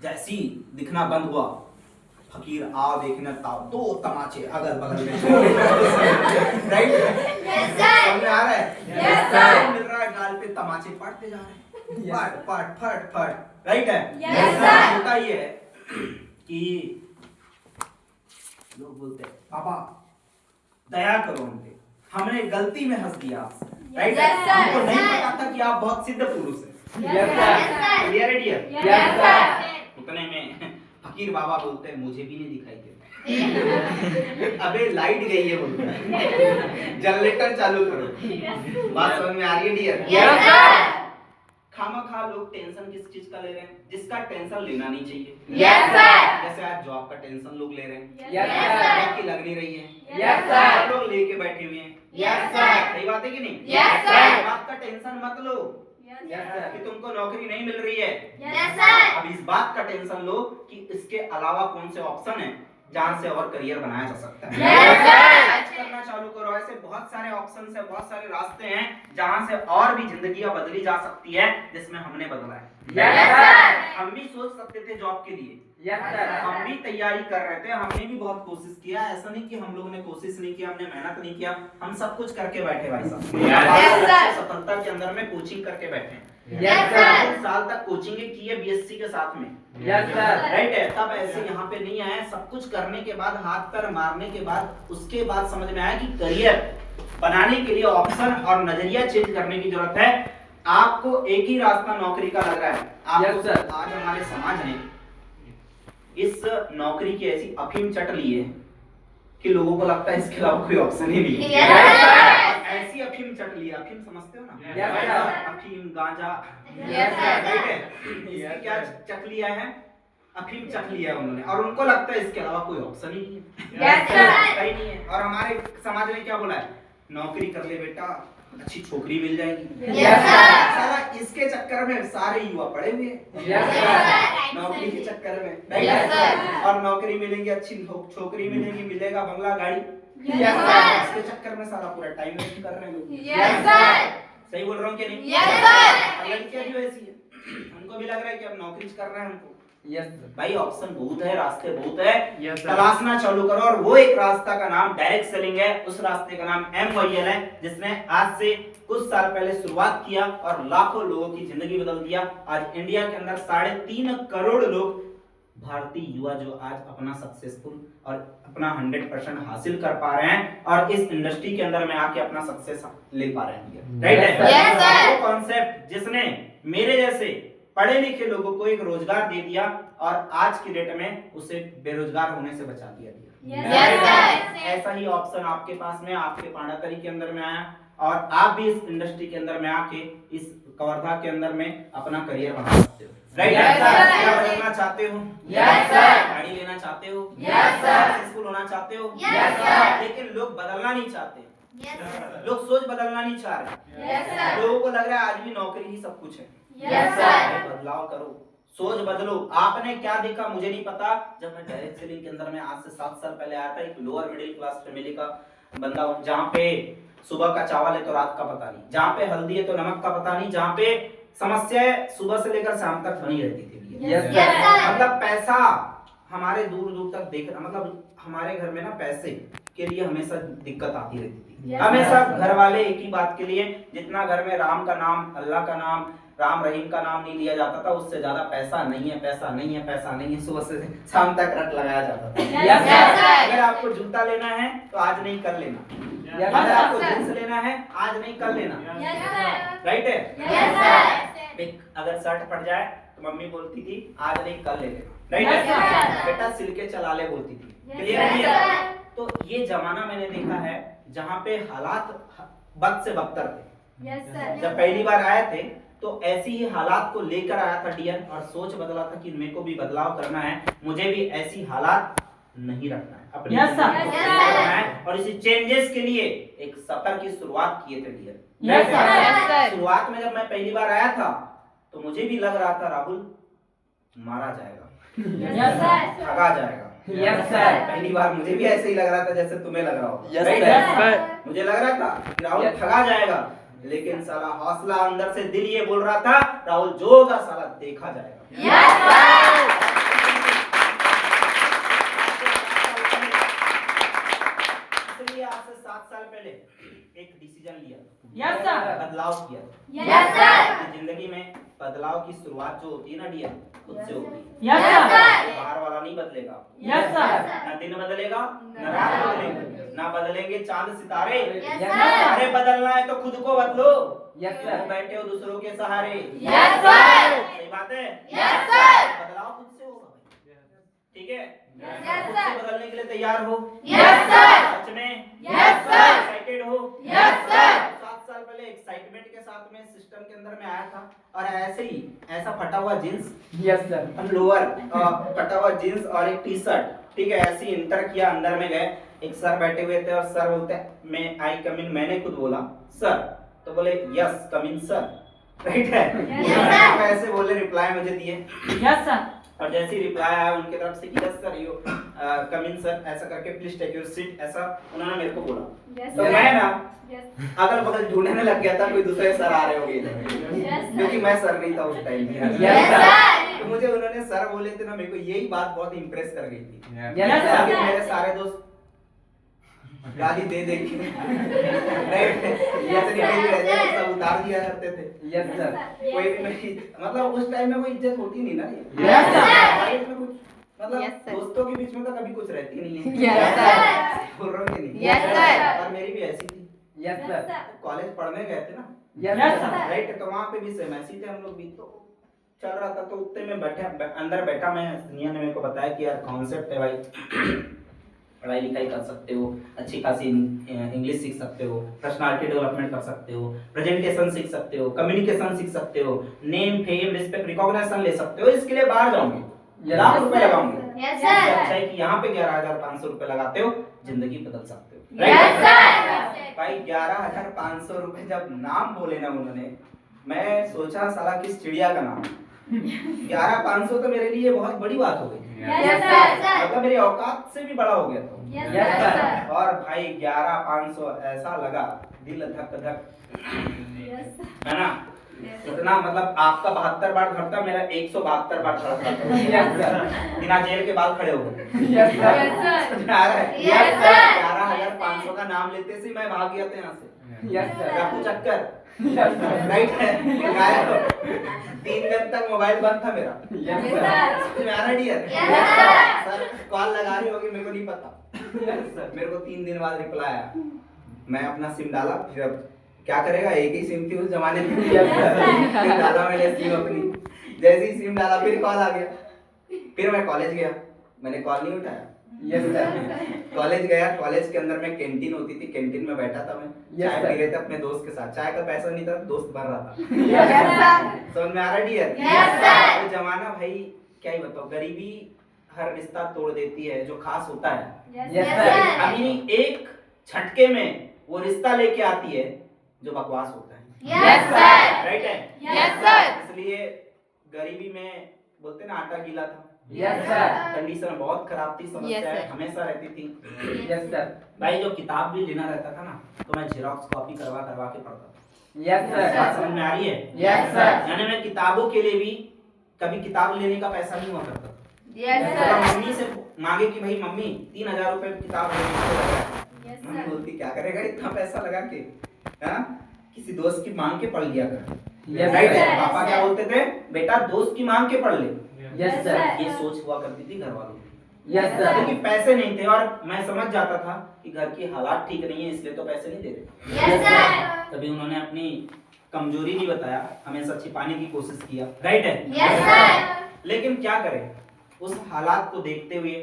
जैसी दिखना बंद हुआ, फकीर आ देखने ताव 2 तमाचे अगल बगल में। राइट, समझ आ रहा है? मिल रहा है, गाल पे तमाचे पड़ते जा रहे हैं, फट फट फट फट। राइट है? होता ये है कि लोग बोलते हैं पापा दया करो हम पे, हमने गलती में हंस दिया आपसे। राइट, हमको नहीं पता था कि आप बहुत सिद्ध पुरुष हैं। क्लियर है डियर? उतने में फकीर बाबा बोलते हैं मुझे भी नहीं दिखाई देता। अबे लाइट गई है बोलते हैं, जनरेटर चालू करो। बात समझ में आ रही है डियर? खामखा लोग टेंशन किस चीज का ले रहे हैं जिसका टेंशन लेना नहीं चाहिए। जैसे आज जॉब का टेंशन लोग ले रहे हैं, की लग नहीं रही है, लोग लेके बैठे हुए हैं। सही बात है कि नहीं? बात का टेंशन मत लो कि तुमको नौकरी नहीं मिल रही है। अब इस बात का टेंशन लो कि इसके अलावा कौन से ऑप्शन है जहां से और करियर बनाया जा सकता है। करना चालू करो, ऐसे बहुत सारे ऑप्शंस है, बहुत सारे रास्ते हैं जहां से और भी जिंदगियां बदली जा सकती है, जिसमें हमने बदला है। हम भी सोच सकते थे जॉब के लिए, हम भी तैयारी कर रहे थे, हमने भी बहुत कोशिश किया। ऐसा नहीं कि हम लोगों ने कोशिश नहीं किया, हमने मेहनत नहीं किया, हम सब कुछ करके बैठे भाई साहब। सफलता के अंदर में कोचिंग करके बैठे हैं। 3 साल तक कोचिंग की है बीएससी के साथ में। राइट है? तब ऐसे यहाँ पे नहीं आया, सब कुछ करने के बाद, हाथ पैर मारने के बाद, उसके बाद समझ में आया कि करियर बनाने के लिए ऑप्शन और नजरिया चेंज करने की जरूरत है। आपको एक ही रास्ता नौकरी का लग रहा है। आपको आज हमारे समाज ने इस नौकरी की ऐसी अफीम चट ली है कि लोगों को लगता है इसके अलावा कोई ऑप्शन ही नहीं है। ऐसी अफीम चट ली है, अफीम समझते हो ना? अफीम गांजा, राइट है? इसकी क्या चख लिया है? अफीम चख लिया है उन्होंने, और उनको लगता है इसके अलावा कोई ऑप्शन ही नहीं है। सही नहीं है। और हमारे समाज में क्या बोला है? नौकरी कर ले बेटा, अच्छी छोकरी मिल जाएगी। सारा इसके चक्कर में सारे युवा पड़े हुए हैं, नौकरी के चक्कर में। और नौकरी मिलेगी, अच्छी छोकरी मिलेगी, मिलेगा बंगला गाड़ी, इसके चक्कर में सारा पूरा टाइम वेस्ट कर रहे हैं। सही बोल रहा हूँ कि नहीं? लड़कियां भी वैसी है, उनको भी लग रहा है कि अब नौकरी करना है हमको। भाई ऑप्शन बहुत है, रास्ते बहुत है, तलाशना चालू करो। और वो एक रास्ता का नाम डायरेक्ट सेलिंग है, उस रास्ते का नाम MYL है, जिसने आज से कुछ साल पहले शुरुआत किया और लाखों लोगों की जिंदगी बदल दिया। आज इंडिया के अंदर 3.5 करोड़ लोग, भारतीय युवा, जो आज अपना सक्सेसफुल और अपना 100% हासिल कर पा रहे हैं और इस इंडस्ट्री के अंदर में आके अपना सक्सेस ले पा रहे हैं। राइट है? वो कॉन्सेप्ट जिसने मेरे जैसे पढ़े लिखे लोगों को एक रोजगार दे दिया और आज की डेट में उसे बेरोजगार होने से बचा दिया। ऐसा ही ऑप्शन आपके पास में, आपके पांडातरी के अंदर में आया और आप भी इस इंडस्ट्री के अंदर में आके इस कवर्धा के अंदर में अपना करियर बना सकते हो। राइट? क्या बनना चाहते हो? गाड़ी लेना चाहते हो? सक्सेसफुल होना चाहते हो? लेकिन लोग बदलना नहीं चाहते, लोग सोच बदलना नहीं चाह रहे। लोगों को लग रहा है आज भी नौकरी ही सब कुछ है। बदलाव करो, सोच बदलो। आपने क्या देखा मुझे नहीं पता, जब मैं डायरेक्ट सेलिंग के अंदर में आज से 7 साल पहले आया था, एक लोअर मिडिल क्लास फैमिली का बंदा हूं, जहाँ पे सुबह का चावल है तो रात का पता नहीं, जहाँ पे हल्दी है तो नमक का पता नहीं, जहाँ पे समस्याएं सुबह से लेकर शाम तक बनी रहती थी। मतलब पैसा हमारे दूर दूर तक देख, मतलब हमारे घर में ना पैसे के लिए हमेशा दिक्कत आती रहती थी। हमेशा घर वाले एक ही बात के लिए, जितना घर में राम का नाम, अल्लाह का नाम, राम रहीम का नाम नहीं लिया जाता था, उससे ज्यादा पैसा नहीं है, पैसा नहीं है, पैसा नहीं है, सुबह से शाम तक रट लगाया जाता था। अगर आपको जूता लेना है तो आज नहीं कर लेना, अगर आपको जींस लेना है आज नहीं कर लेना। राइट है? अगर शर्ट फट जाए तो मम्मी बोलती थी आज नहीं कर लेना। राइट है? बेटा सिल के चला ले बोलती थी। क्लियर है? तो ये जमाना मैंने देखा है जहाँ पे हालात बद से बदतर थे। जब पहली बार आए थे तो ऐसी ही हालात को लेकर आया था डियर, और सोच बदला था कि मेरे को भी बदलाव करना है, मुझे भी ऐसी हालात नहीं रखना है, अपनी करना है। और इसी चेंजेस के लिए एक सफर की शुरुआत किए थे डियर। शुरुआत में जब मैं पहली बार आया था तो मुझे भी लग रहा था राहुल मारा जाएगा, ठगा जाएगा। पहली बार मुझे भी ऐसे ही लग रहा था जैसे तुम्हें लग रहा हो। मुझे लग रहा था कि राहुल ठगा जाएगा, लेकिन साला हौसला अंदर से दिल ये बोल रहा था राहुल जो होगा साला देखा जाएगा। बात जो होती है ना डियर, खुद से होती है। Yes sir. बाहर वाला नहीं बदलेगा। Yes sir. ना दिन बदलेगा, ना रात बदलेगी, ना बदलेंगे चांद सितारे। Yes sir. अरे बदलना है तो खुद को बदलो। यस क्यों सर। बैठे हो दूसरों के सहारे? Yes sir. सही बात है। Yes sir. बदलाव खुद से होगा भाई। ठीक है, यस खुद सर। से बदलने के लिए तैयार हो? Yes sir. सच में? Yes sir. एक्साइटेड हो? Yes sir. 7 साल पहले एक्साइटमेंट के साथ में सिस्टम के अंदर में आया था और ऐसे ही ऐसा फटा हुआ जींस, यस सर। लोअर फटा हुआ जींस और एक टी शर्ट, ठीक है, ऐसे ही इंटर किया। अंदर में गए, एक सर बैठे हुए थे और सर बोलते मैं आई कम इन। मैंने खुद बोला सर, तो बोले यस कम इन सर। राइट है? Yes, ऐसे बोले, रिप्लाई मुझे दिए यस सर। और जैसे ही रिप्लाई आया उनके तरफ से कि yes sir you come in sir, ऐसा करके प्लीज टेक योर सीट, ऐसा उन्होंने मेरे को बोला। तो मैं ना अगल बगल ढूंढने लग गया था कोई दूसरे सर आ रहे होंगे, क्योंकि मैं सर नहीं था उस टाइम पे। Yes sir. तो मुझे उन्होंने सर बोले थे ना, मेरे को यही बात बहुत इंप्रेस कर गई थी। Yes sir. कि मेरे सारे दोस्त गाली दे दे के राइट सब उतार दिया करते थे। Yes sir. कोई भी नहीं, मतलब उस टाइम में कोई इज्जत होती नहीं ना। Yes sir. लाइफ में कुछ मतलब Yes, sir. दोस्तों के बीच में तो कभी कुछ रहती नहीं है। Yes, sir. बोल रहा हूँ कि नहीं? Yes, sir. और मेरी भी ऐसी थी। Yes sir. कॉलेज पढ़ने गए थे ना, यस सर। राइट, तो वहाँ पे भी सेम ऐसी थे हम लोग भी। तो चल रहा था तो उतने में बैठे अंदर बैठा मैं, दुनिया ने मेरे को बताया कि यार कॉन्सेप्ट है भाई, पढ़ाई लिखाई कर सकते हो, अच्छी खासी इंग्लिश सीख सकते हो, पर्सनालिटी डेवलपमेंट कर सकते हो, प्रेजेंटेशन सीख सकते हो, कम्युनिकेशन सीख सकते हो, नेम फेम रिस्पेक्ट रिकॉग्निशन ले सकते हो। इसके लिए बाहर जाओगे, लाख रुपए लगाओगे। Yes, इससे sir. अच्छा है कि यहाँ पे 11,500 रुपए लगाते हो, जिंदगी बदल सकते हो। Yes, sir. भाई 11,500 रुपए जब नाम बोले ना उन्होंने, मैं सोचा साला किस चिड़िया का नाम। 11,500 तो मेरे लिए बहुत बड़ी बात हो गई। Yes, sir. मतलब मेरी औकात से भी बड़ा हो गया था। Yes, sir. और भाई 11,500 ऐसा लगा, दिल धक धक, है ना? इतना मतलब आपका 72 बार धड़ता, मेरा 172 बार धड़ता। Yes sir. बिना जेल के बाल खड़े हो गए। Yes sir. समझ में आ रहा है? Yes, sir. 11,500 का नाम लेते से मैं भाग गया था यहाँ से। Yes sir. रफू चक्कर, यस सर। राइट है? गायब। 3 दिन तक मोबाइल बंद था मेरा। Yes sir. समझ में आ रहा है dear? Yes, sir. Sir call लगा रही होगी, मेरे को नहीं पता। Yes sir. मेरे को 3 दिन बाद रिप्लाई आया। मैं अपना सिम डाला, फिर अब क्या करेगा, एक ही सिम थी उस जमाने में। Yes, sir. फिर डाला मैंने सिम अपनी, जैसे ही सिम डाला फिर कॉल आ गया। फिर मैं कॉलेज गया, मैंने कॉल नहीं उठाया। Yes sir. कॉलेज गया, कॉलेज के अंदर में कैंटीन होती थी, कैंटीन में बैठा था मैं, Yes, चाय sir. पी रहे थे अपने दोस्त के साथ। चाय का पैसा नहीं था, दोस्त भर रहा था। Yes sir. समझ में आ रहा है डियर? Yes, sir. वो जमाना भाई क्या ही बताओ, गरीबी हर रिश्ता तोड़ देती है जो खास होता है। Yes sir. अभी एक झटके में वो रिश्ता लेके आती है जो बकवास होता है। Yes, sir. राइट है? Yes, sir. इसलिए गरीबी में बोलते ना आटा गीला था। Yes sir. कंडीशन बहुत खराब थी, Yes, समस्या sir. हमेशा रहती थी। Yes sir. भाई जो किताब भी लेना रहता था ना, तो मैं जेरोक्स कॉपी करवा करवा के पढ़ता था। यस बात सर। समझ में आ रही है? Yes sir. यानी मैं किताबों के लिए भी कभी किताब लेने का पैसा नहीं हुआ करता। Yes, अगर sir. मम्मी से मांगे कि भाई मम्मी 3,000 रुपए किताब लेने के लिए लगा है। Yes, mummy sir. बोलती क्या करेगा इतना पैसा लगा के, हाँ? किसी दोस्त की मांग के पढ़ लिया कर। Yes, राइट है? sir. पापा क्या बोलते थे, बेटा दोस्त की मांग के पढ़ ले। Yes sir. ये सोच हुआ करती थी घर वालों की, यस सर। क्योंकि पैसे नहीं थे और मैं समझ जाता था कि घर की हालात ठीक नहीं है, इसलिए तो पैसे नहीं दे रहे। Yes, sir. तभी उन्होंने अपनी कमजोरी नहीं बताया, हमेशा छिपाने की कोशिश किया। राइट है? Yes, sir. लेकिन क्या करें, उस हालात को देखते हुए,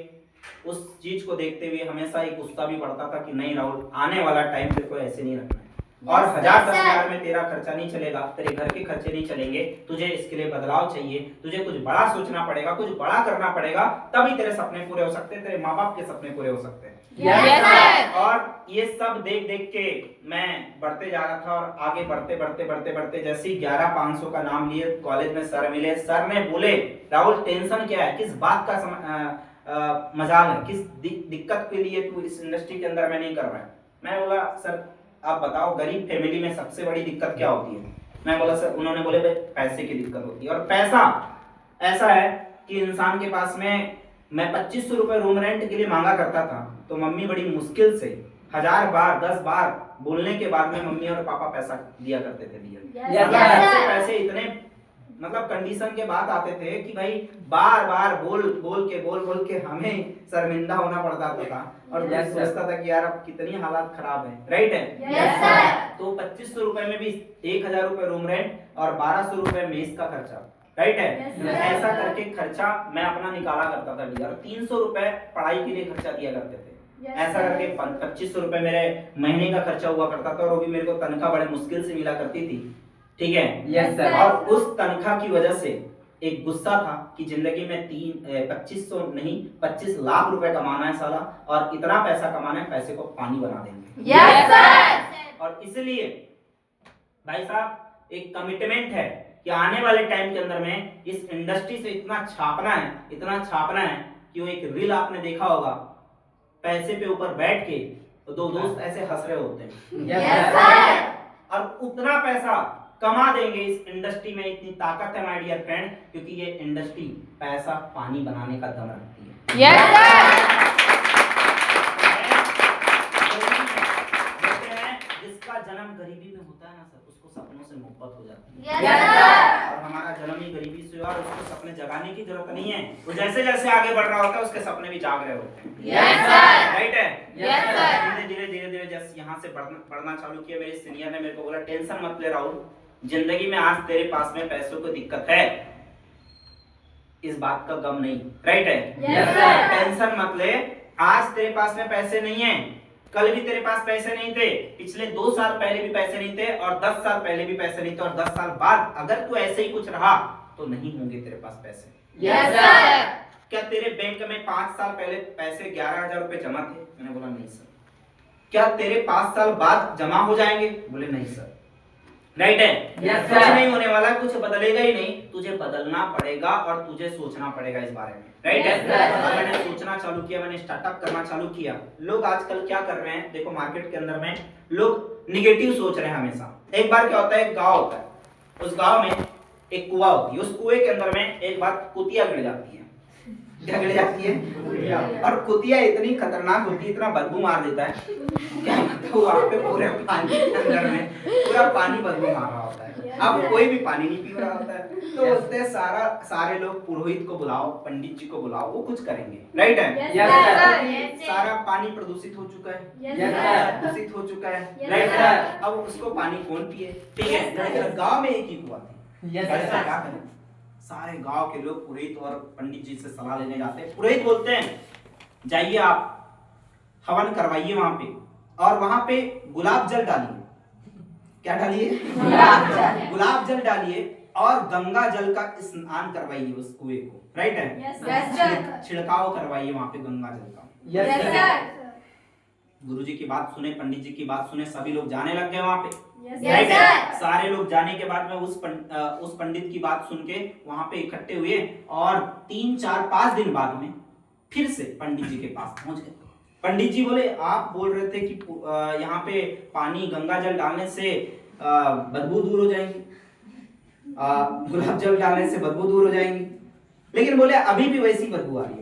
उस चीज को देखते हुए हमेशा एक गुस्सा भी बढ़ता था कि नहीं राहुल, आने वाला टाइम तेरे को ऐसे नहीं रखना है। और Yes, 1000-10,000 sir. में तेरा खर्चा नहीं चलेगा, तेरे घर के खर्चे नहीं चलेंगे, तुझे इसके लिए बदलाव चाहिए, तुझे कुछ बड़ा सोचना पड़ेगा, कुछ बड़ा करना पड़ेगा, तभी तेरे सपने पूरे हो सकते हैं, तेरे माँ बाप के सपने पूरे हो सकते हैं। Yes, sir. और ये सब देख देख के मैं बढ़ते जा रहा था और आगे बढ़ते बढ़ते बढ़ते बढ़ते जैसे ही 11,500 का नाम लिए, कॉलेज में सर मिले, सर ने बोले राहुल टेंशन क्या है, किस बात का मजाल है, किस दिक्कत के लिए तू इस इंडस्ट्री के अंदर में नहीं कर रहा है। मैं बोला सर आप बताओ, गरीब फैमिली में सबसे बड़ी दिक्कत क्या होती है? मैं बोला सर, उन्होंने बोले भाई पैसे की दिक्कत होती है। और पैसा ऐसा है कि इंसान के पास में, मैं 2500 रुपए रूम रेंट के लिए मांगा करता था, तो मम्मी बड़ी मुश्किल से 1000 बार 10 बार बोलने के बाद में मम्मी और पापा पैसा दिया करते थे। Yes, अगर sir. ऐसे पैसे इतने मतलब कंडीशन के बाद आते थे कि भाई बार बार बोल के हमें शर्मिंदा होना पड़ता था और मैं सोचता था कि यार अब कितनी हालात खराब है, राइट है। Yes sir. तो 2500 रुपए में भी 1000 रुपए रूम रेंट और 1200 रुपए मेस का खर्चा, राइट है। ऐसा करके खर्चा मैं अपना निकाला करता था डियर। 300 रुपए पढ़ाई के लिए खर्चा दिया करते थे। ऐसा करके 2500 रुपए मेरे महीने का खर्चा हुआ करता था और वो भी मेरे को तनख्वाह बड़े मुश्किल से मिला करती थी, ठीक है। Yes sir. और उस तनख्वाह की वजह से एक गुस्सा था कि जिंदगी में 2500 नहीं 25 लाख रुपए कमाना है साला, और इतना पैसा कमाना है पैसे को पानी बना देंगे। Yes sir. और इसलिए भाई साहब एक कमिटमेंट है कि आने वाले टाइम के अंदर में इस इंडस्ट्री से इतना छापना है कि वो एक रील आपने देखा होगा, पैसे पे ऊपर बैठ के तो दो दोस्त ऐसे हंस रहे होते हैं। Yes sir. और उतना पैसा कमा देंगे इस इंडस्ट्री में, इतनी ताकत है माय डियर फ्रेंड, क्योंकि ये इंडस्ट्री पैसा पानी बनाने का दम रखती है। Yes sir. जिसका जन्म गरीबी में होता है ना सर, उसको सपनों से मोहब्बत हो जाती है। Yes sir. और हमारा जन्म ही गरीबी से हुआ और उसको सपने जगाने की जरूरत नहीं है। वो जैसे जैसे आगे बढ़ रहा होता है उसके सपने भी जाग रहे होते हैं। Yes sir. राइट है। Yes sir. धीरे जैसे यहाँ से बढ़ना चालू किया, मेरे सीनियर ने मेरे को बोला टेंशन मत ले राहुल, जिंदगी में आज तेरे पास में पैसों की दिक्कत है, इस बात का गम नहीं, राइट है। Yes sir. टेंशन मत ले, आज तेरे पास में पैसे नहीं है, कल भी तेरे पास पैसे नहीं थे, पिछले 2 साल पहले भी पैसे नहीं थे और 10 साल पहले भी पैसे नहीं थे, और 10 साल बाद अगर तू ऐसे ही कुछ रहा तो नहीं होंगे तेरे पास पैसे। Yes sir. क्या तेरे बैंक में 5 साल पहले पैसे 11,000 रुपए जमा थे? मैंने बोला नहीं सर। क्या तेरे 5 साल बाद जमा हो जाएंगे? बोले नहीं सर। राइट है। यस कुछ सर। नहीं होने वाला, कुछ बदलेगा ही नहीं, तुझे बदलना पड़ेगा और तुझे सोचना पड़ेगा इस बारे में, राइट है। Yes, sir. और मैंने सोचना चालू किया, मैंने स्टार्टअप करना चालू किया। लोग आजकल क्या कर रहे हैं, देखो मार्केट के अंदर में लोग निगेटिव सोच रहे हैं हमेशा। एक बार क्या होता है, एक गांव होता है, उस गांव में एक कुआं होती है, उस कुएं के अंदर में एक बार कुतिया गिर जाती है। क्या गिर जाती है? और कुतिया इतनी खतरनाक होती है, इतना बदबू मार देता है, क्या मतलब वहां पे पूरे पानी के अंदर में पूरा पानी बदबू मार रहा होता है। अब कोई भी पानी नहीं पी रहा होता है, तो बोलते हैं सारे लोग पुरोहित को बुलाओ, पंडित जी को बुलाओ, वो कुछ करेंगे, राइट है। Yes sir. सारा पानी प्रदूषित हो चुका है, यस सर। दूषित हो चुका है, Yes, राइट sir. है। अब उसको पानी कौन पिए, ठीक है। गांव में एक ही कुआं था। यस ऐसा सर। क्या करें, सारे गांव के लोग पुरोहित और पंडित जी से सलाह लेने जाते हैं। पुरोहित बोलते हैं जाइए आप हवन करवाइए वहां पे, और वहां पे गुलाब जल डालिए। क्या डालिए? गुलाब जल डालिए और गंगा जल का स्नान करवाइए उस कुएं को, राइट है। Yes sir. छिड़काव करवाइए वहां पे गंगा जल का। Yes sir. गुरुजी की बात सुने, पंडित जी की बात सुने, सभी लोग जाने लग गए वहां पे, यस राइट है। सर। सारे लोग जाने के बाद में उस पंडित की बात सुन के वहां पे इकट्ठे हुए, और 3, 4, 5 दिन बाद में फिर से पंडित जी के पास पहुंच गए। पंडित जी बोले आप बोल रहे थे कि यहाँ पे पानी गंगा जल डालने से बदबू दूर हो जाएंगी, गुलाब जल डालने से बदबू दूर हो जाएंगी, लेकिन बोले अभी भी वैसी बदबू आ रही है।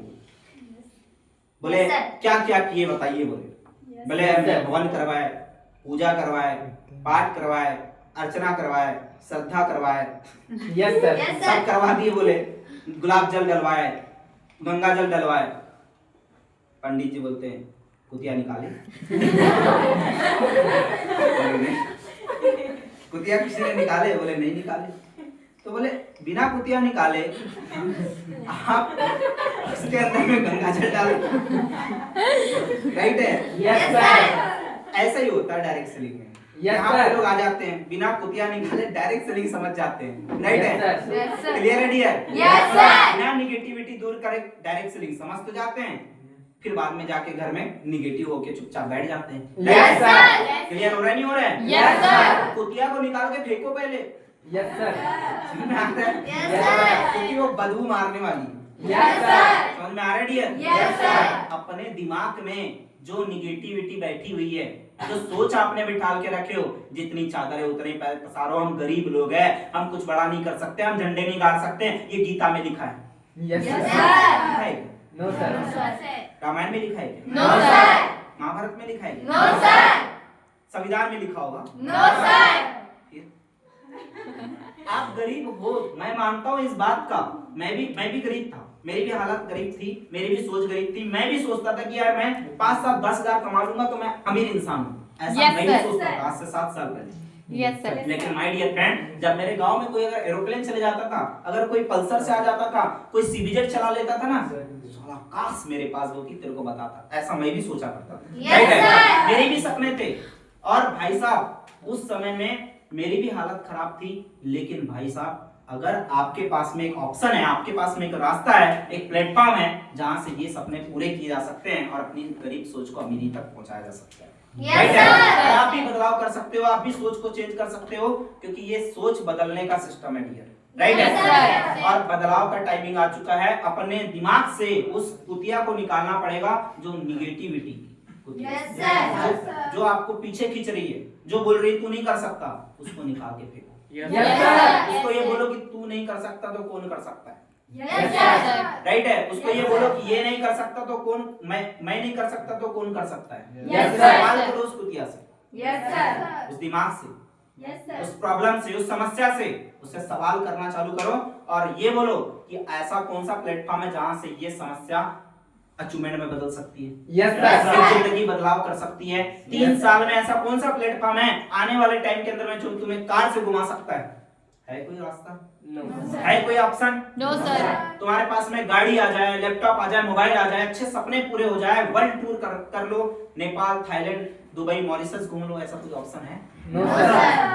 बोले क्या क्या किए बताइए। बोले हमने हवन करवाए, पूजा करवाए, पाठ करवाए, अर्चना करवाए, श्रद्धा करवाए, यस सर। सब करवा दिए। बोले गुलाब जल डलवाए, गंगा जल डलवाए। पंडित जी बोलते हैं कुतिया निकाले। कुतिया किसी ने निकाले? बोले नहीं निकाले। तो बोले बिना कुतिया निकाले आप इसके अंदर में गंगा जल डालो, राइट है। Yes sir. ऐसा ही होता है डायरेक्ट सेलिंग में। Yes, यहाँ पे sir. लोग आ जाते हैं बिना कुतिया निकाले डायरेक्ट सेलिंग समझ जाते हैं, राइट Yes, है। sir. Yes sir. क्लियर है डियर? Yes, sir. बिना निगेटिविटी दूर करे डायरेक्ट सेलिंग समझ तो जाते हैं, फिर बाद में जाके घर में निगेटिव होके चुपचाप बैठ जाते हैं। Yes, sir. क्लियर हो रहा है नहीं हो रहा है? Yes, sir. कुतिया को निकाल के फेंको पहले, यस सर। समझ में आता है? Yes, sir. क्योंकि वो बदबू मारने वाली है। Yes sir. समझ में आ रहा है डियर? Yes, sir. अपने दिमाग में जो निगेटिविटी बैठी हुई है, जो सोच आपने बिठाल के रखे हो, जितनी चादर है उतने पैर पसारो, हम गरीब लोग हैं, हम कुछ बड़ा नहीं कर सकते, हम झंडे नहीं गाड़ सकते, ये गीता में लिखा है। Yes Yes, sir. sir. लिखा है? No sir. रामायण में लिखा है? No sir. महाभारत में लिखा है? No sir. संविधान में लिखा होगा? No sir. आप गरीब हो, मैं मानता हूँ इस बात का। मैं भी गरीब था, मेरी भी हालत गरीब थी, मेरी भी सोच गरीब थी। मैं भी सोचता था कि यार मैं 5 साल 10 हजार कमा लूंगा तो मैं अमीर इंसान हूँ, ऐसा Yes, मैं भी sir. सोचता था आज से 7 साल पहले। Yes, sir. लेकिन माय डियर फ्रेंड, जब मेरे गांव में कोई अगर एरोप्लेन चले जाता था, अगर कोई पल्सर से आ जाता था, कोई सीबीजेट चला लेता था ना, साला काश मेरे पास होती, तेरे को बताता। ऐसा मैं भी सोचा करता था। Yes, राइट है? sir. मेरे भी सपने थे। और भाई साहब उस समय में मेरी भी हालत खराब थी, लेकिन भाई साहब अगर आपके पास में एक ऑप्शन है, आपके पास में एक रास्ता है, एक प्लेटफॉर्म है जहां से ये सपने पूरे किए जा सकते हैं और अपनी गरीब सोच को अमीरी तक पहुंचाया जा सकता है। Yes, राइट है? sir. आप भी बदलाव कर सकते हो, आप भी सोच को चेंज कर सकते हो, क्योंकि ये सोच बदलने का सिस्टम है डियर। राइट Yes, है? sir. और बदलाव का टाइमिंग आ चुका है। अपने दिमाग से उस कुतिया को निकालना पड़ेगा जो निगेटिविटी कुतिया, Yes, sir. जो आपको पीछे खींच रही है, जो बोल रही है तू नहीं कर सकता, उसको निकाल के फेंको। Yes, sir. उसको ये बोलो कि तू नहीं कर सकता तो कौन कर सकता है। Yes, sir. राइट है? उसको ये बोलो कि ये नहीं कर सकता तो कौन, मैं नहीं कर सकता तो कौन कर सकता है। Yes, sir. सवाल करो उस कुतिया से, Yes, sir. उस दिमाग से, Yes, sir. उस प्रॉब्लम से, उस समस्या से, उससे सवाल करना चालू करो और ये बोलो कि ऐसा कौन सा प्लेटफॉर्म है जहां से ये समस्या अचीवमेंट में बदल सकती है। Yes, ऐसी sir. जिंदगी बदलाव कर सकती है। 3 साल में ऐसा कौन सा प्लेटफॉर्म है आने वाले टाइम के अंदर में जो तुम्हें कार से घुमा सकता है कोई रास्ता? No. है कोई ऑप्शन? No, sir. तुम्हारे पास में गाड़ी आ जाए, लैपटॉप आ जाए, मोबाइल आ जाए, अच्छे सपने पूरे हो जाए, वर्ल्ड टूर कर लो, नेपाल, थाईलैंड, दुबई, मॉरिशस घूम लो, ऐसा कोई ऑप्शन है? No, sir.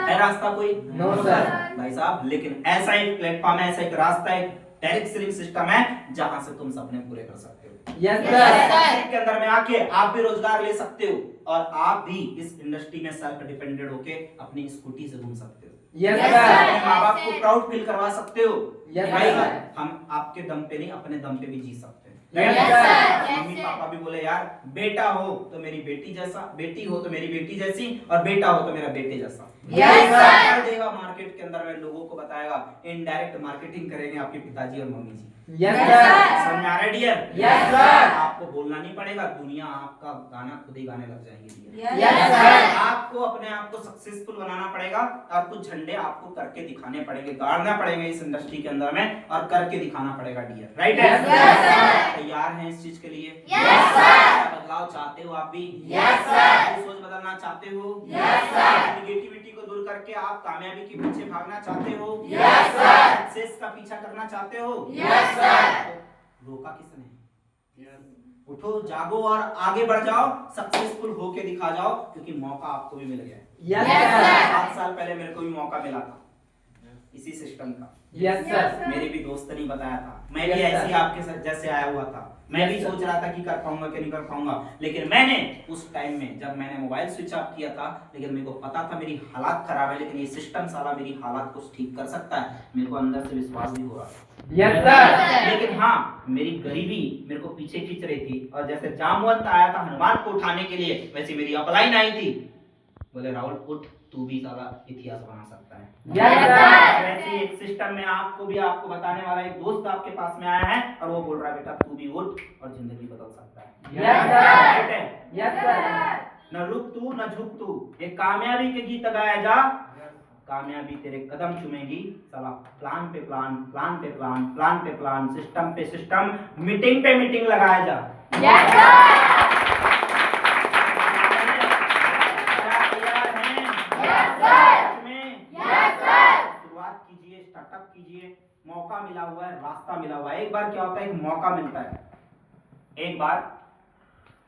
है रास्ता कोई? No, sir. भाई साहब, लेकिन ऐसा एक प्लेटफॉर्म है, ऐसा एक रास्ता है, डायरेक्ट सिस्टम है जहां से तुम सपने पूरे कर सकते हो। Yes, Yes, sir. sir. के अंदर में आके आप भी रोजगार ले सकते हो और आप भी इस इंडस्ट्री में सेल्फ डिपेंडेंट होके अपनी स्कूटी से घूम सकते हो। Yes, Yes, sir. अपने माँ बाप को प्राउड फील करवा सकते हो। Yes, भाई sir. हम आपके दम पे नहीं, अपने दम पे भी जी सकते हैं। Yes, Right? sir. Mummy papa भी बोले यार बेटा हो तो मेरी बेटी जैसा, बेटी हो तो मेरी बेटी जैसी और बेटा हो तो मेरा बेटे जैसा। Yes, sir. कर देगा मार्केट के अंदर में, लोगों को बताएगा, इनडायरेक्ट मार्केटिंग करेंगे आपके पिताजी और मम्मी जी। Yes, Yes, sir. sir. समझ में आ रहा है डियर? Yes, sir. आपको बोलना नहीं पड़ेगा, दुनिया आपका गाना खुद ही गाने लग जाएगी डियर। Yes, sir. आपको अपने आप को सक्सेसफुल बनाना पड़ेगा और कुछ झंडे आपको करके दिखाने पड़ेंगे, गाड़ना पड़ेगा इस इंडस्ट्री के अंदर में और करके दिखाना पड़ेगा डियर। राइट है? Yes, sir. तैयार हैं इस चीज के लिए? Yes, sir. बदलाव चाहते हो आप भी? Yes, sir. अपनी सोच बदलना चाहते हो? Yes, sir. नेगेटिविटी को दूर करके आप कामयाबी के पीछे भागना चाहते हो? Yes, sir. सक्सेस का पीछा करना चाहते हो? Yes, sir. तो रोका किसने? उठो, जागो और आगे बढ़ जाओ, सक्सेसफुल होके दिखा जाओ, क्योंकि मौका आपको भी मिल गया है। Yes, Yes, sir. sir. 7 साल पहले मेरे को भी मौका मिला था इसी सिस्टम का। Yes, sir. मेरे भी दोस्त ने बताया था, मैं भी Yes, sir. ऐसे ही आपके साथ जैसे आया हुआ था। मैं भी Yes, sir. सोच रहा था कि कर पाऊंगा कि नहीं कर पाऊंगा, लेकिन मैंने उस टाइम में जब मैंने मोबाइल स्विच ऑफ किया था, लेकिन मेरे को पता था मेरी हालात खराब है, लेकिन ये सिस्टम साला मेरी हालात को ठीक कर सकता है। मेरे को अंदर से विश्वास भी हो रहा था। Yes, sir. लेकिन हाँ, मेरी गरीबी मेरे को पीछे खींच रही थी, और जैसे जामवंत आया था हनुमान को उठाने के लिए, वैसे मेरी अपलाइन आई थी, बोले राहुल उठ, तू भी साला इतिहास बना सकता है। Yes, sir. वैसे एक सिस्टम में आपको बताने वाला एक दोस्त आपके पास में आया है और वो बोल रहा है बेटा तू भी उठ और जिंदगी बदल सकता है। Yes, sir. राइट है? Yes, sir. न रुक तू न झुक तू, ये कामयाबी के गीत गाया जा, कामयाबी तेरे कदम चूमेगी। साला प्लान पे प्लान, प्लान पे प्लान, प्लान पे प्लान, सिस्टम पे सिस्टम, मीटिंग पे मीटिंग लगाया जा। Yes, sir. Yes, sir. Yes, sir. शुरुआत कीजिए, स्टार्टअप कीजिए, मौका मिला हुआ है, रास्ता मिला हुआ है। एक बार क्या होता है, एक मौका मिलता है, एक बार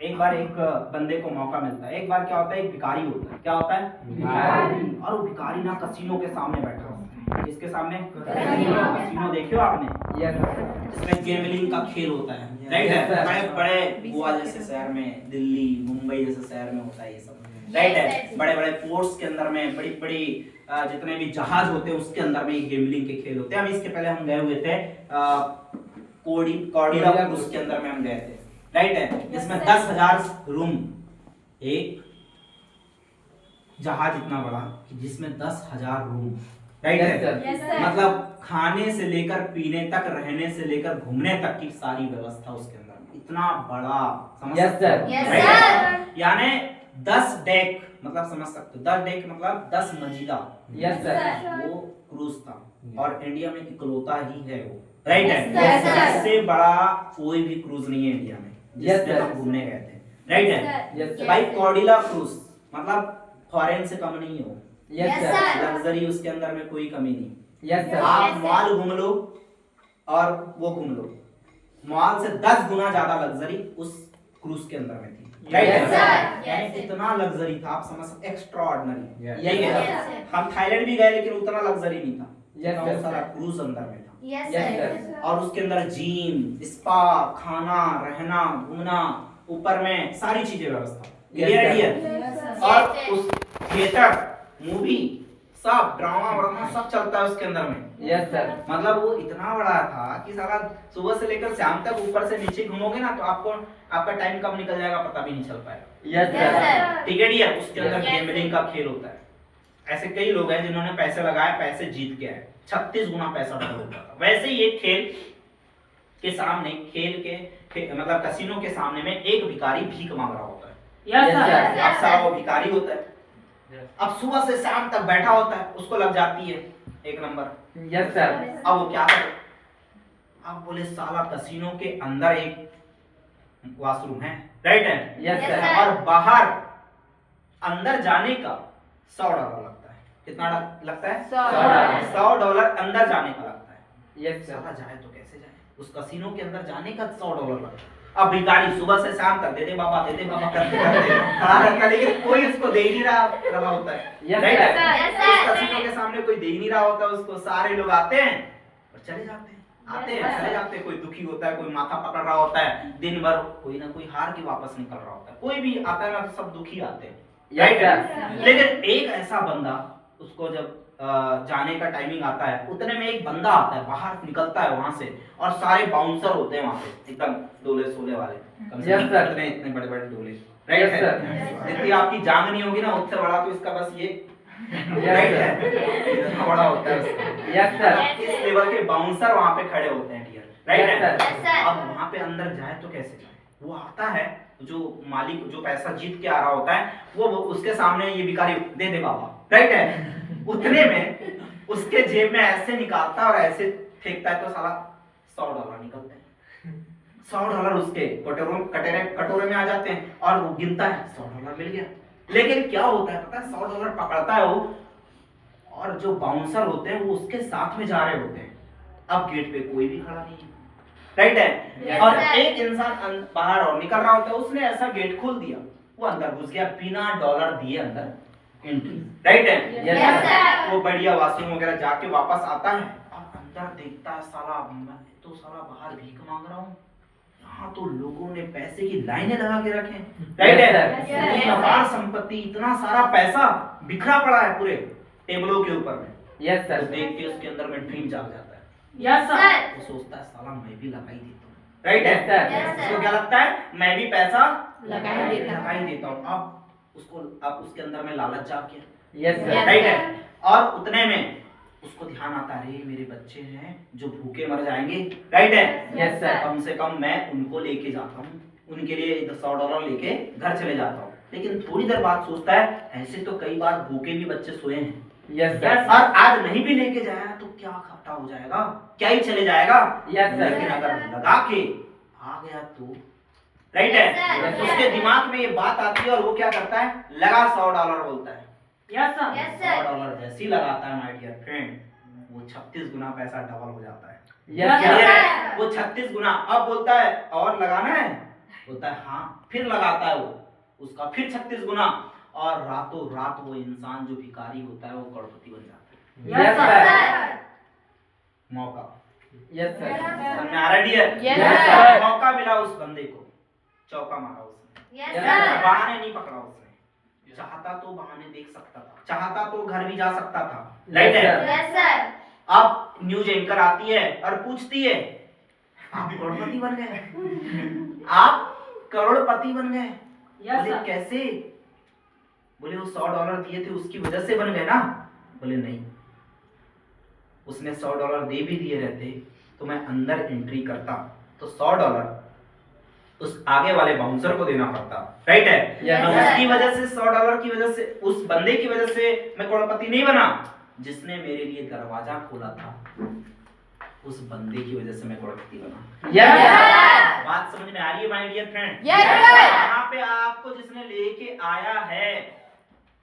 एक बंदे को मौका मिलता है। एक बार क्या होता है, एक भिखारी होता है। क्या होता है? भिखारी। और वो भिखारी ना कसीनो के सामने बैठा होता है। किसके सामने? कसीनो। कसीनो देखियो आपने, Yes, sir. जिसमें गैम्बलिंग का खेल होता है। Yes, राइट है? sir. बड़े बड़े गोवा जैसे शहर में, दिल्ली, मुंबई जैसे शहर में होता है ये सब। राइट है? Yes, बड़े बड़े पोर्ट्स के अंदर में, बड़ी बड़ी जितने भी जहाज होते हैं उसके अंदर में गैम्बलिंग के खेल होते हैं। हम इसके पहले हम गए हुए थे कॉर्डिला क्रूज के अंदर में हम गए थे। राइट है? जिसमें 10,000 रूम, एक जहाज इतना बड़ा कि जिसमें 10,000 रूम। राइट Yes, है? sir. Yes, sir. मतलब खाने से लेकर पीने तक, रहने से लेकर घूमने तक की सारी व्यवस्था उसके अंदर, इतना बड़ा। समझ Yes, सकते हो? sir. Yes, Right? sir. यानी 10 डेक, मतलब समझ सकते हो, 10 डेक मतलब 10 मंजिला Yes, sir. वो क्रूज था। और इंडिया में इकलौता ही है वो, राइट है। Yes, sir. इससे बड़ा कोई भी क्रूज नहीं है इंडिया में Yes, जिसमें sir. हम घूमने गए थे, राइट है। Yes, sir. भाई कॉर्डिला क्रूज मतलब फॉरेन से कम नहीं हो, Yes, Yes, sir. sir. Luxury उसके अंदर में कोई कमी नहीं। Yes, sir. आप Yes, sir. मॉल घूम लो और वो घूम लो, मॉल से 10 गुना ज्यादा लग्जरी उस क्रूज के अंदर में थी, राइट Yes, है। sir. यानी Yes, sir. इतना लग्जरी था, आप समझ सकते, एक्स्ट्रा ऑर्डिनरी, Yes, ठीक है। Yes, sir. हम थाईलैंड भी गए लेकिन उतना लग्जरी नहीं था, Yes, जितना sir. वो सारा क्रूज अंदर में था। Yes, Yes, sir. sir. और उसके अंदर जिम, स्पा, खाना, रहना, घूमना, ऊपर में सारी चीजें व्यवस्था, क्लियर sir. है। Yes, sir. और Yes, sir. उस थिएटर, मूवी, सब ड्रामा व्रामा सब चलता है उसके अंदर में। Yes, sir. मतलब वो इतना बड़ा था कि साला सुबह से लेकर शाम तक ऊपर से नीचे घूमोगे ना तो आपको आपका टाइम कब निकल जाएगा पता भी नहीं चल पाएगा। Yes, Yes, sir. sir. Ticket ही है, उसके अंदर Yes, sir. गैम्बलिंग का खेल होता है। ऐसे कई लोग हैं जिन्होंने पैसे लगाए, पैसे जीत के आए, 36 गुना पैसा डबल होता था। वैसे ही एक खेल के सामने मतलब कसिनो के सामने में एक भिखारी भीख मांग रहा होता है। Yes, sir. अब साला वो भिखारी होता है, अब सुबह से शाम तक बैठा होता है, उसको लग जाती है एक नंबर। Yes, sir. अब वो क्या करे, अब बोले साला कसिनो के अंदर एक वॉशरूम है, राइट है। Yes, Yes, sir. sir. और बाहर अंदर जाने का $100 लगता है। कितना लगता है? $100. $100 अंदर जाने का लगता है। Yes, sir. साला जाए तो कैसे जाए, उस कसिनो के अंदर जाने का $100 लगता है। अब भिखारी सुबह से शाम तक दे दे बाबा करते करते खड़ा रहता है, लेकिन कोई उसको दे ही नहीं रहा होता है, Yes, राइट है। sir. Yes, उस sir. कसिनो के सामने कोई दे ही नहीं रहा होता उसको, सारे लोग आते हैं और चले जाते हैं, आते हैं Yes, sir. चले जाते हैं। कोई दुखी होता है, कोई माथा पकड़ रहा होता है, दिन भर कोई ना कोई हार के वापस निकल रहा होता है, कोई भी आता है ना तो सब दुखी आते हैं, Yes, राइट sir. है। लेकिन एक ऐसा बंदा, उसको जब जाने का टाइमिंग आता है उतने में एक बंदा आता है, बाहर निकलता है वहां से, और सारे बाउंसर होते हैं वहां पे एकदम डोले सोले वाले, कम से Yes, कम sir. इतने बड़े बड़े डोले, Yes, राइट sir. है। जितनी आपकी जांग नहीं होगी ना उससे बड़ा तो इसका बस ये, Yes, राइट sir. है, इतना बड़ा होता है उसका। Yes, sir. इस लेवल के बाउंसर वहां पे खड़े होते हैं डियर, राइट Yes, है। sir. Yes, sir. अब वहां पे अंदर जाए तो कैसे जाए, वो आता है, जो मालिक जो पैसा जीत के आ रहा होता है वो उसके सामने ये भिखारी दे दे बाबा, राइट है। उतने में उसके जेब में ऐसे निकालता है और ऐसे फेंकता है तो साला $100 निकलते हैं। $100 उसके कटोरे में आ जाते हैं और वो गिनता है, $100 मिल गया। लेकिन क्या होता है पता है, $100 पकड़ता है वो, और जो बाउंसर होते हैं वो उसके साथ में जा रहे होते हैं। अब गेट पे कोई भी खड़ा नहीं है, राइट है। Yes, और sir. एक इंसान बाहर और निकल रहा होता है, उसने ऐसा गेट खोल दिया, वो अंदर घुस गया बिना डॉलर दिए अंदर एंट्री, राइट है। Yes, Yes, sir. वो बढ़िया वॉशरूम वगैरह जाके वापस आता है और अंदर देखता है साला मैं तो साला बाहर भीख मांग रहा हूँ, यहाँ तो लोगों ने पैसे की लाइनें लगा के रखे हैं, राइट Yes, है। sir. Yes, इतनी sir. अपार संपत्ति, इतना सारा पैसा बिखरा पड़ा है पूरे टेबलों के ऊपर में। Yes, तो sir. देख के उसके अंदर में ड्रीम जाग जाता है, Yes, Sir. वो सोचता है साला मैं भी लगा ही देता हूँ, राइट Yes, sir. है। Yes, sir. उसको क्या लगता है, मैं भी पैसा लगा ही देता हूँ। लगा ही देता हूँ। अब उसके अंदर में लालच जाग गया, Yes, sir. Yes. राइट है। और उतने में उसको ध्यान आता है, अरे मेरे बच्चे हैं जो भूखे मर जाएंगे, राइट है। Yes, sir. कम से कम मैं उनको लेके जाता हूँ, उनके लिए $100 लेके घर चले जाता हूँ। लेकिन थोड़ी देर बाद सोचता है, ऐसे तो कई बार भूखे भी बच्चे सोए हैं, Yes, sir. और आज नहीं भी लेके जाया तो क्या खट्टा हो जाएगा, क्या ही चले जाएगा। Yes, sir. लेकिन अगर लगा के आ गया तो, राइट है। Yes, sir. उसके दिमाग में ये बात आती है और वो क्या करता है, लगा $100 बोलता है। Yes, sir. Yes, sir. $100 जैसे ही लगाता है माय डियर फ्रेंड, वो 36 गुना पैसा डबल हो जाता है। Yes, clear sir. है? वो 36 गुना। अब बोलता है और लगाना है, बोलता है हाँ, फिर लगाता है वो, उसका फिर 36 गुना, और रातों रात वो इंसान जो भिखारी होता है वो करोड़पति बन जाता है। Yes, sir. मौका Yes, sir. समझ में आ रहा है डियर? Yes, sir. मौका मिला उस बंदे को, चौका मारा उसने, Yes, Yes, sir. sir. बहाने नहीं पकड़ा उसने। चाहता तो बहाने देख सकता था, चाहता तो घर भी जा सकता था, राइट Yes, है। sir. Yes, sir. अब न्यूज एंकर आती है और पूछती है, आप करोड़पति बन गए, आप करोड़पति बन गए। Yes, बोले sir. कैसे? बोले वो $100 दिए थे उसकी वजह से बन गए ना। बोले नहीं, उसने $100 दे भी दिए रहते तो मैं अंदर एंट्री करता तो $100 उस आगे वाले बाउंसर को देना पड़ता, राइट है। Yes, मैं sir. उसकी वजह से $100 की वजह से, उस बंदे की वजह से मैं करोड़पति नहीं बना, जिसने मेरे लिए दरवाजा खोला था उस बंदे की वजह से मैं करोड़पति बना। Yes sir. बात समझ में आ रही है my dear friend? Yes, sir. यहाँ पे आपको जिसने लेके आया है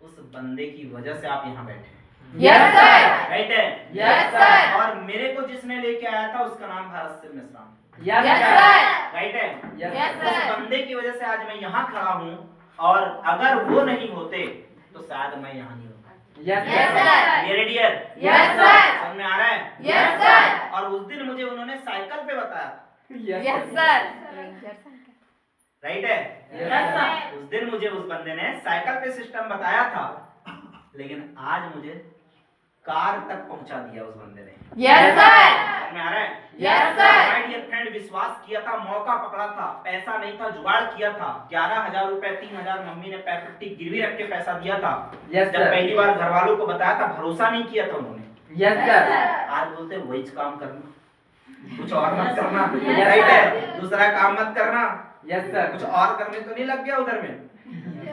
उस बंदे की वजह से आप यहाँ बैठे हैं। Yes, sir. राइट है? Yes, sir. और मेरे को जिसने लेके आया था उसका नाम Bharat Singh Mishra. Yes Yes, sir. sir. Right है? Yes, उस sir. बंदे की वजह से आज मैं यहाँ खड़ा हूँ और अगर वो नहीं होते तो शायद मैं यहाँ नहीं होता। Yes Yes, sir. sir. ये डियर Yes, sir. समझ में आ रहा है? Yes, sir. और उस दिन मुझे उन्होंने साइकिल पे बताया, Yes, sir. राइट है? Yes sir. उस दिन मुझे उस बंदे ने साइकिल पे सिस्टम बताया था, लेकिन आज मुझे कार तक पहुंचा दिया उस बंदे ने। Yes, sir. समझ में आ रहा है? Yes, sir. My dear friend, विश्वास किया था, मौका पकड़ा था, पैसा नहीं था, जुगाड़ किया था, 11,000 रुपए 3,000 मम्मी ने पैर पट्टी गिरवी रख के पैसा दिया था। यस जब सर। पहली बार घर वालों को बताया था, भरोसा नहीं किया था उन्होंने। Yes sir. आज बोलते वही काम करना, कुछ और मत करना, राइट है? दूसरा काम मत करना। Yes sir. कुछ और करने तो नहीं लग गया उधर में?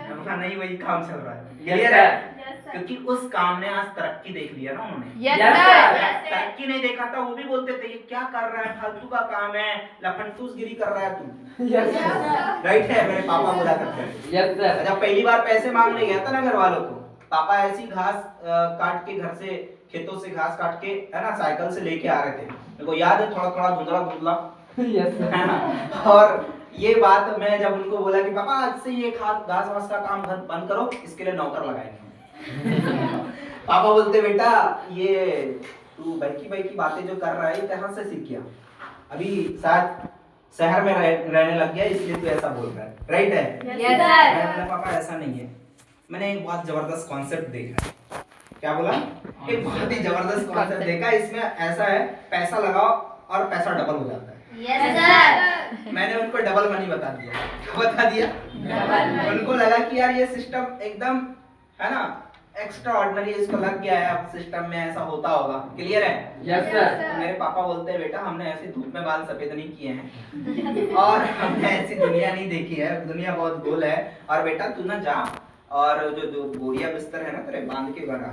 हमका नहीं, वही काम चल रहा है। यस क्लियर है? सर। क्योंकि उस काम ने आज तरक्की देख लिया ना उन्होंने। Yes, Yes, sir. sir. तरक्की नहीं देखा था वो भी बोलते थे ये क्या कर रहा है, फालतू का काम है, लफंटूसगिरी कर रहा है तू। Yes sir. राइट है? मेरे पापा बोला करते हैं। Yes sir. जब पहली बार पैसे मांगने गया था ना घर वालों को, पापा ऐसी घास काट के घर से, खेतों से घास काट के, है ना, साइकिल से लेके आ रहे थे। मेरे को याद है, थोड़ा थोड़ा धुंधला धुंधला, यस सर। है ना? और ये बात मैं जब उनको बोला कि पापा आज से ये घास वास का काम बंद करो, इसके लिए नौकर लगाएंगे। पापा बोलते बेटा ये तू बाई की बातें जो कर रहा है कहाँ से सीख गया? अभी शायद शहर में रहने लग गया इसलिए तू ऐसा बोल रहा है, राइट है? Yes, sir. मैं बोला पापा ऐसा नहीं है, मैंने एक बहुत जबरदस्त कॉन्सेप्ट देखा है। क्या बोला? एक बहुत ही जबरदस्त कॉन्सेप्ट देखा, इसमें ऐसा है, पैसा लगाओ और पैसा डबल हो जाता है। Yes, sir. मैंने उनको डबल मनी बता दिया। क्या बता दिया? उनको लगा कि यार ये सिस्टम एकदम, है ना, एक्स्ट्रा ऑर्डिनरी, इसको लग गया है, अब सिस्टम में ऐसा होता होगा। क्लियर है? Yes sir. तो मेरे पापा बोलते हैं बेटा हमने ऐसे धूप में बाल सफेद नहीं किए हैं और हमने ऐसी दुनिया नहीं देखी है, दुनिया बहुत गोल है, और बेटा तू ना जा और जो बोरिया बिस्तर है ना तेरे, बांध के घर आ जा,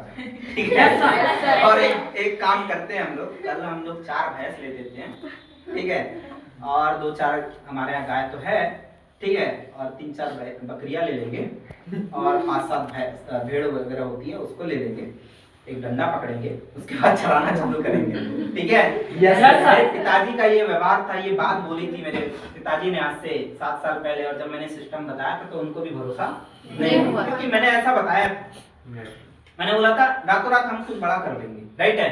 ठीक है? और एक काम करते हैं हम लोग, कल हम लोग 4 भैंस ले देते हैं, ठीक है, और 2-4 हमारे यहाँ गाय तो है, ठीक है, और 3-4 बकरियां ले लेंगे और 5-7 भेड़ वगैरह होती है उसको ले लेंगे, एक डंडा पकड़ेंगे, उसके बाद चलाना चालू करेंगे, ठीक है? Yes, sir. मेरे पिताजी का ये व्यवहार था, ये बात बोली थी मेरे पिताजी ने आज से 7 साल पहले, और जब मैंने सिस्टम बताया था तो उनको भी भरोसा नहीं हुआ, क्योंकि मैंने ऐसा बताया, मैंने बोला था रातों रात हम कुछ बड़ा कर लेंगे, राइट है?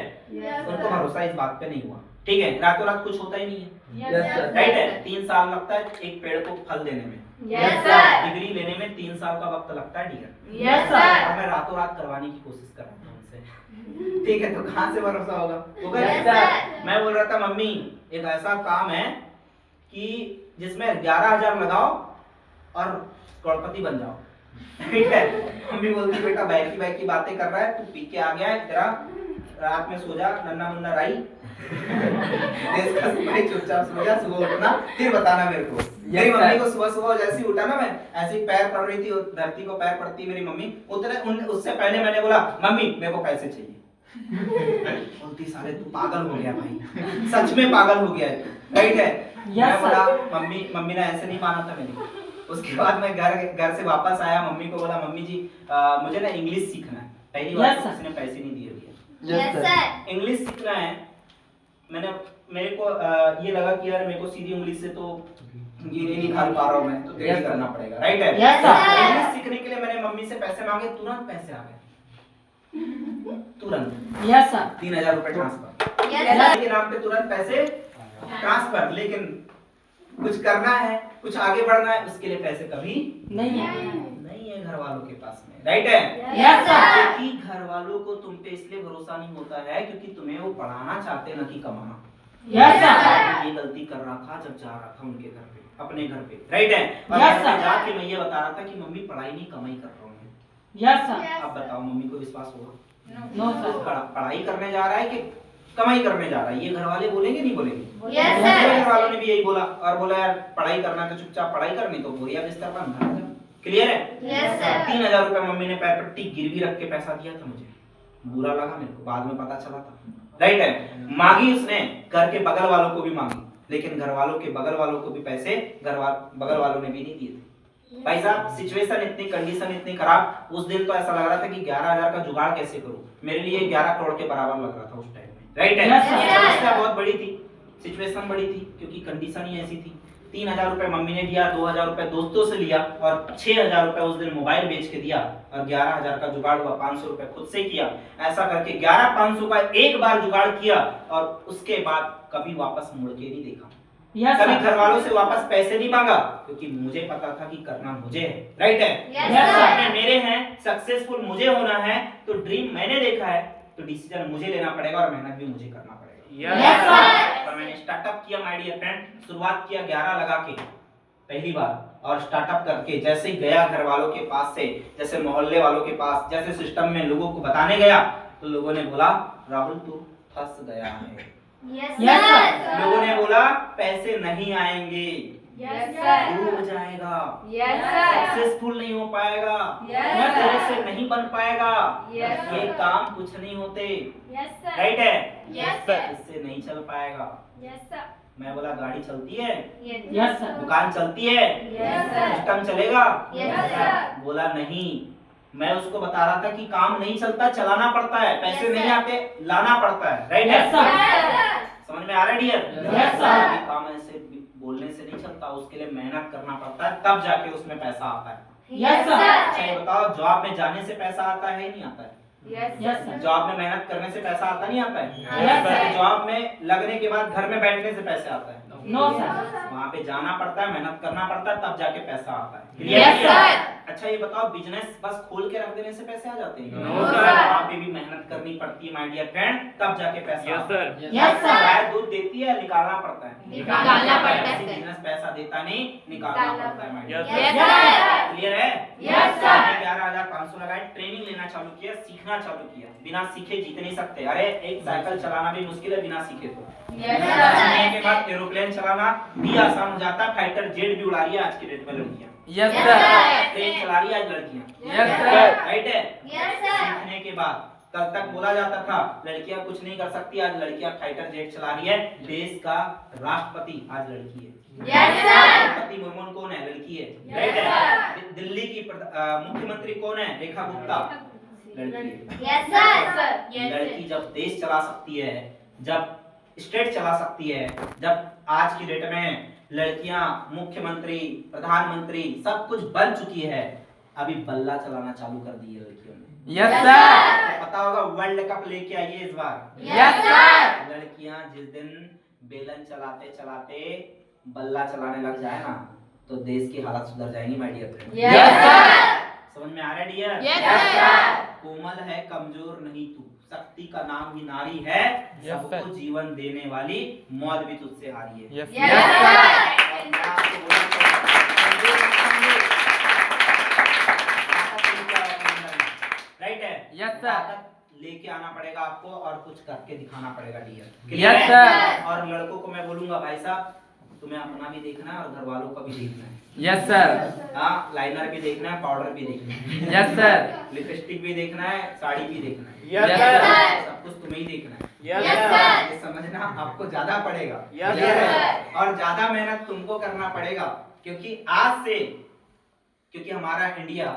उनको भरोसा इस बात पे नहीं हुआ, ठीक है? रातों रात कुछ होता ही नहीं है, यस सर। राइट है? 3 साल लगता है एक पेड़ को फल देने में, Yes, sir. डिग्री लेने में 3 साल का वक्त लगता है, डिग्री। Yes, sir. और मैं रातों रात करवाने की कोशिश कर रहा हूँ उनसे, ठीक है? तो कहाँ से भरोसा होगा? होगा Yes, नहीं। sir. मैं बोल रहा था मम्मी एक ऐसा काम है कि जिसमें 11,000 लगाओ और करोड़पति बन जाओ, ठीक है? मम्मी बोलती बेटा बाइक की बातें कर रहा है, तू पी के आ गया है, तेरा रात में सो जा, नन्ना मुन्ना राई देश का सिपाही, चुपचाप सो जा, सुबह उठना फिर बताना मेरे को। मेरी मम्मी को सुबह जैसे ही उठा ना, मैं ऐसे ही पैर पड़ रही थी, धरती को पैर पड़ती मेरी मम्मी, उससे पहले मैंने बोला मम्मी मेरे को पैसे चाहिए। बोलती साले तू पागल हो गया भाई, सच में पागल हो गया है, राइट है? मैं बोला मम्मी ने ऐसे नहीं माना था मेरी। उसके बाद मैं घर से वापस आया, मम्मी को बोला मम्मी जी मुझे ना इंग्लिश सीखना है, पहली बार किसी ने पैसे नहीं दिए भैया, Yes, sir. इंग्लिश सीखना है। मेरे को ये लगा कि यार मेरे को सीधी इंग्लिश से तो ये नहीं निकाल पा रहा हूँ मैं, तो टेढ़ी करना पड़ेगा, राइट है? Yes, sir. इंग्लिश सीखने के लिए मैंने मम्मी से पैसे मांगे, तुरंत पैसे आ गए, तुरंत। Yes sir. 3,000 रुपए ट्रांसफर, Yes, sir. के नाम पे तुरंत पैसे ट्रांसफर। लेकिन कुछ करना है, कुछ आगे बढ़ना है, उसके लिए पैसे कभी नहीं है। नहीं है घर वालों के पास में, राइट है? Yes, sir. क्योंकि घर वालों को तुम पे इसलिए भरोसा नहीं होता है क्योंकि तुम्हें वो पढ़ाना चाहते हैं, न कि कमाना। Yes sir. ये गलती कर रहा था जब जा रहा था उनके घर पे, अपने घर पे, राइट है? और Yes, घर पे sir. जाके मैं ये बता रहा था कि मम्मी पढ़ाई नहीं कमाई कर रहा हूँ। Yes sir. अब बताओ मम्मी को विश्वास होगा? No sir. पढ़ाई करने जा रहा है कि कमाई करने जा रहा है? ये घर वाले बोलेंगे नहीं बोलेंगे? Yes, मेरे sir. घर वालों ने भी यही बोला, और बोला यार पढ़ाई करना तो चुपचाप पढ़ाई करनी, तो बोरिया बिस्तर बंद। क्लियर है? Yes, sir. 3,000 रुपए मम्मी ने पैर पट्टी गिरवी रख के पैसा दिया था मुझे, बुरा लगा मेरे को, बाद में पता चला था, राइट है। मांगी उसने, घर के बगल वालों को भी मांगी, लेकिन घर वालों के बगल वालों को भी पैसे बगल वालों ने भी नहीं दिए थे। भाई साहब सिचुएशन इतनी, कंडीशन इतनी खराब, उस दिन तो ऐसा लग रहा था कि 11,000 का जुगाड़ कैसे करूं, मेरे लिए 11 करोड़ के बराबर लग रहा था उस टाइम में, राइट है। समस्या बहुत बड़ी थी, सिचुएशन बड़ी थी, क्योंकि कंडीशन ही ऐसी थी। 3,000 रुपए मम्मी ने दिया, 2,000 रुपए दोस्तों से लिया और 6,000 रुपए उस दिन मोबाइल बेच के दिया और 11,000 का जुगाड़ हुआ, 500 रुपए खुद से किया। ऐसा करके 11,500 का एक बार जुगाड़ किया और उसके बाद कभी वापस मुड़ के नहीं देखा। कभी घर वालों से वापस पैसे नहीं मांगा, क्योंकि मुझे पता था कि करना मुझे है, राइट है। सपने मेरे हैं, सक्सेसफुल मुझे होना है, तो ड्रीम मैंने देखा है, तो डिसीजन मुझे लेना पड़ेगा और मेहनत भी मुझे करना पड़ेगा। और मैंने स्टार्टअप किया माय डियर फ्रेंड, शुरुआत किया 11 लगा के पहली बार, और स्टार्टअप करके जैसे ही गया घर वालों के पास से, जैसे मोहल्ले वालों के पास, जैसे सिस्टम में लोगों को बताने गया, तो लोगों ने बोला राहुल तू फंस गया है। लोगों ने बोला पैसे नहीं आएंगे, डूब जाएगा, सक्सेसफुल नहीं हो पाएगा, तेरे से नहीं बन पाएगा, ये काम कुछ नहीं होते, राइट है, इससे नहीं चल पाएगा। मैं बोला गाड़ी चलती है, दुकान चलती है, सिस्टम चलेगा, बोला नहीं। मैं उसको बता रहा था कि काम नहीं चलता, चलाना पड़ता है, पैसे नहीं आते, लाना पड़ता है, राइट है। समझ में आ रहा है डियर? काम ऐसे बोलने से नहीं चलता, उसके लिए मेहनत करना पड़ता है, तब जाके उसमें पैसा आता है। अच्छा ये बताओ, जॉब में जाने से पैसा आता है नहीं आता है? जॉब में मेहनत करने से पैसा आता नहीं आता है? जॉब में लगने के बाद घर में बैठने से पैसे आता है? No sir. वहाँ पे जाना पड़ता है, मेहनत करना पड़ता है, तब जाके पैसा आता है। अच्छा ये बताओ, बिजनेस बस खोल के रख देने से पैसे आ जाते हैं? नो सर, वहाँ पे भी मेहनत करनी पड़ती है माय डियर फ्रेंड, तब जाके पैसा आता है। गाय दूध देती है, निकालना पड़ता है, बिजनेस पैसा देता नहीं, निकालना पड़ता है माय डियर फ्रेंड। क्लियर है? 11,500 लगाए, ट्रेनिंग लेना चालू किया, सीखना चालू किया। बिना सीखे जीत नहीं सकते। अरे एक साइकिल चलाना भी मुश्किल है बिना सीखे तो, सीखने के बाद एरोप्लेन चलाना भी आसान हो जाता है। फाइटर जेट भी उड़ा रही है आज की डेट में लड़कियां, ट्रेन चला रही है आज लड़कियां, राइट है। सीखने के बाद कल तक बोला जाता था लड़कियां कुछ नहीं कर सकती, आज लड़कियां फाइटर जेट चला रही है। देश का राष्ट्रपति आज लड़की है, द्रौपदी मुर्मू कौन है? लड़की है, राइट है। दिल्ली की मुख्यमंत्री कौन है? रेखा गुप्ता, लड़की है। लड़की जब देश चला सकती है, जब स्टेट चला सकती है, जब आज की डेट में लड़कियां मुख्यमंत्री, प्रधानमंत्री सब कुछ बन चुकी है, अभी बल्ला चलाना चालू कर दी है लड़कियों ने। Yes sir. पता होगा वर्ल्ड कप लेके आई है इस बार। Yes sir. लड़कियां जिस दिन बेलन चलाते चलाते बल्ला चलाने लग जाए ना, तो देश की हालत सुधर जाएगी my dear friend. Yes sir. समझ में आ रहा है डियर? Yes sir. कोमल है कमजोर नहीं तू, शक्ति का नाम ही नारी है, सबको जीवन देने वाली, मौत भी तुझसे हारी है। Yes sir. राइट है? Yes sir. लेके आना पड़ेगा आपको और कुछ करके दिखाना पड़ेगा डियर। Yes sir. और लड़कों को मैं बोलूंगा भाई साहब, तुम्हें अपना भी देखना है और घर वालों का भी देखना है। Yes sir. हाँ, लाइनर भी देखना है, पाउडर भी देखना है। Yes sir. लिपस्टिक भी देखना है, साड़ी भी देखना है। Yes sir. सब कुछ तुम्हें ही देखना है। Yes sir. ये समझना आपको ज्यादा पड़ेगा। Yes sir. और ज्यादा मेहनत तुमको करना पड़ेगा, क्योंकि आज से, क्योंकि हमारा इंडिया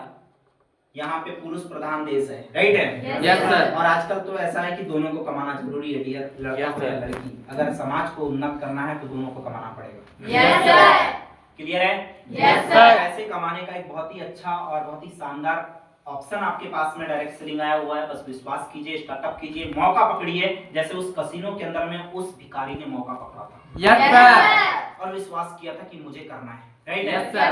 यहाँ पे पुरुष प्रधान देश है, राइट है? Yes sir. और आजकल तो ऐसा है कि दोनों को कमाना जरूरी है डियर, लड़का हो या लड़की। अगर समाज को उन्नत करना है तो दोनों को कमाना पड़ेगा। Yes sir. क्लियर है? Yes sir. पैसे कमाने का एक बहुत ही अच्छा और बहुत ही शानदार ऑप्शन आपके पास में डायरेक्ट सेलिंग आया हुआ है। बस विश्वास कीजिए, स्टार्टअप कीजिए, मौका पकड़िए, जैसे उस कसिनो के अंदर में उस भिखारी ने मौका पकड़ा था। Yes sir. और विश्वास किया था कि मुझे करना है, राइट है? Yes sir.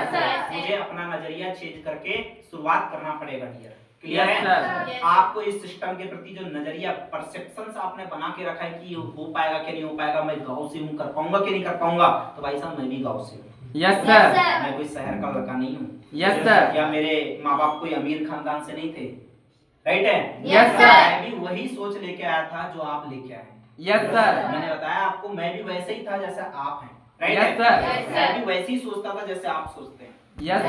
मुझे अपना नजरिया चेंज करके शुरुआत करना पड़ेगा डियर। क्लियर यस है? सर। आपको इस सिस्टम के प्रति जो नजरिया, परसेप्शन आपने बना के रखा है कि हो पाएगा कि नहीं हो पाएगा, मैं गांव से हूं, कर पाऊंगा कि नहीं कर पाऊंगा, तो भाई साहब मैं भी गांव से हूं। Yes sir. मैं कोई शहर का लड़का नहीं हूँ। Yes sir. क्या मेरे माँ बाप कोई अमीर खानदान से नहीं थे, राइट है? Yes sir. मैं भी वही सोच लेके आया था जो आप लेके आए। Yes sir. मैंने बताया आपको, मैं भी वैसे ही था जैसे आप हैं, राइट यस है? सर। मैं भी वैसे ही सोचता था जैसे आप सोचते हैं। Yes sir.